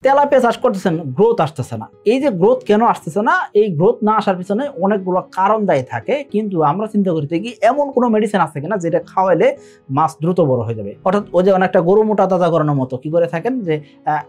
Tilapia চাষ করতেছেন, growth আসতেছে না। এই যে গ্রোথ কেন আসতেছে না, এই গ্রোথ না আসার পিছনে অনেকগুলো কারণ দায়ী থাকে, কিন্তু আমরা চিন্তা করতে কি এমন কোনো মেডিসিন আছে কিনা যেটা খাওয়াইলে মাছ দ্রুত বড় হয়ে যাবে। অর্থাৎ ওই যে অনেকটা গরু মোটা তাজা করানোর মতো কি করে থাকেন যে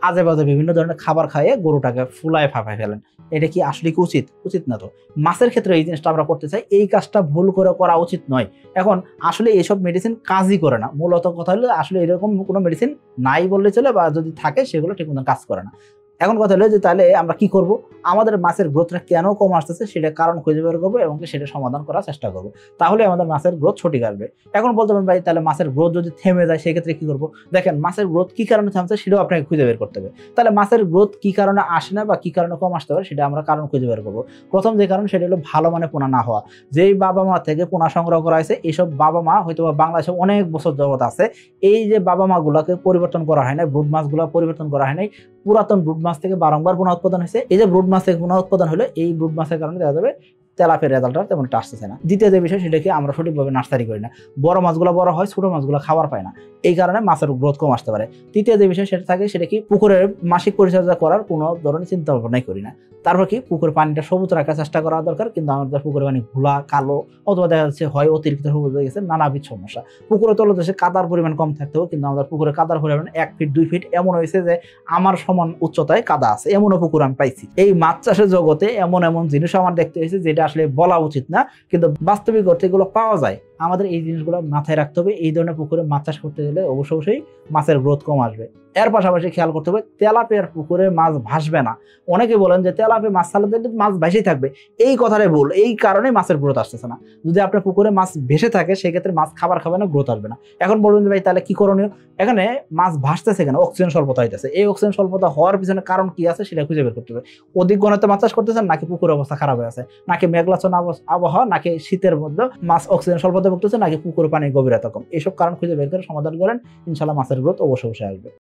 আজে বাজে বিভিন্ন ধরনের খাবার খাইয়ে গরুটাকে ফুলায় ফাঁপায় ফেলেন। এটা কি আসলে কি উচিত? উচিত না। তো মাছের ক্ষেত্রে এই জিনিসটা আমরা করতে চাই, এই কাজটা ভুল করে করা উচিত নয়। এখন আসলে এইসব মেডিসিন কাজই করে না। মূলত কথা হলো আসলে এরকম কোনো মেডিসিন নাই বললে চলে, বা যদি থাকে সেগুলো ঠিক মতো কাজ করে না। এখন কথা হলো যে তাহলে আমরা কি করব, আমাদের মাছের গ্রোথটা কেন কম আসতেছে সেটা কারণ খুঁজে বের করবো এবং সেটা সমাধান করার চেষ্টা করব। তাহলে আমাদের মাছের গ্রোথ সঠিক আসবে। এখন বলতে পারেন ভাই তাহলে মাছের গ্রোথ যদি থেমে যায় সেক্ষেত্রে কি করব? দেখেন মাছের গ্রোথ কি কারণে থামছে সেটাও আপনাকে খুঁজে বের করতে হবে। তাহলে মাছের গ্রোথ কি কারণে আসে না বা কি কারণে কম আসতে পারে সেটা আমরা কারণ খুঁজে বের করব। প্রথম যে কারণ সেটা হলো ভালো মানে পোনা না হওয়া। যেই বাবা মা থেকে পোনা সংগ্রহ করা হয়েছে, এইসব বাবা মা হয়তো বাংলাদেশে অনেক বছর যাবত আছে, এই যে বাবা মা গুলাকে পরিবর্তন করা হয় না, ব্রুড মাছগুলো পরিবর্তন করা হয় নাই, পুরাতন ব্রুড মাছ থেকে বারংবার পোনা উৎপাদন হয়েছে। এই যে ব্রুড মাছ থেকে পোনা উৎপাদন হলো, এই ব্রুড মাছের কারণে দেখা যাবে তেলাপিয়ার রেজাল্টটা তেমন একটা আসতেছে না। দ্বিতীয় যে বিষয় সেটাকে আমরা সঠিকভাবে নার্সারি করি না, বড় মাছগুলো বড় হয়, ছোট মাছগুলো খাবার পায় না, এই কারণে মাছের গ্রোথ কম আসতে পারে। তৃতীয় যে বিষয় সেটা থাকে সেটা কি পুকুরের মাসিক পরিচর্যা করার কোনো ধরনের চিন্তা ভাবনাই করি না। তারপর কি পুকুরের পানিটা সবুজ রাখার চেষ্টা করা দরকার, কিন্তু আমাদের পুকুরের পানি ঘোলা কালো অথবা দেখা যাচ্ছে হয় অতিরিক্ত সবুজ হয়ে গেছে, নানাবিধ সমস্যা। পুকুরের তলদেশে কাদার পরিমাণ কম থাকতেও কিন্তু আমাদের পুকুরে কাদার পরিমাণ 1 ফিট 2 ফিট এমন হয়েছে যে আমার সমান উচ্চতায় কাদা আছে, এমনও পুকুর আমি পাইছি। এই মাছ চাষের জগতে এমন এমন জিনিস আমার দেখতে হয়েছে যেটা আসলে বলা উচিত না, কিন্তু বাস্তবিক অর্থে এগুলো পাওয়া যায়। আমাদের এই জিনিসগুলো মাথায় রাখতে হবে। এই ধরনের পুকুরে মাছ চাষ করতে গেলে অবশ্যই মাছের গ্রোথ কম আসবে। এর পাশাপাশি খেয়াল করতে হবে তেলাপিয়ার পুকুরে মাছ ভাসবে না। অনেকে বলেন যে তেলাপিয়া মাছ ছাড়লে মাছ ভেসেই থাকবে, এই কথাটাই ভুল। এই কারণে মাছের গ্রোথ আসতেছে না। যদি আপনার পুকুরে মাছ ভেসে থাকে সেক্ষেত্রে মাছ খাবার খাবে না, গ্রোথ আসবে না। এখন বলবেন যে ভাই তাহলে কি করণীয়? এখানে মাছ ভাসতেছে কেন? অক্সিজেন স্বল্পতা হইতেছে। এই অক্সিজেন স্বল্পতা হওয়ার পিছনে কারণ কি আছে সেটা খুঁজে বের করতে হবে। অধিক ঘনত্বে মাছ চাষ করতেছেন, নাকি পুকুরের অবস্থা খারাপ হয়ে আছে, নাকি মেঘলাচ্ছন্ন আবহাওয়া, নাকি শীতের মধ্যে মাছ অক্সিজেন স্বল্পতা ভুগতেছে, নাকি পুকুরে পানির গভীরতা কম। এইসব কারণ খুঁজে বের করে সমাধান করেন, ইনশাল্লাহ মাছের গ্রোথ অবশ্যই আসবে।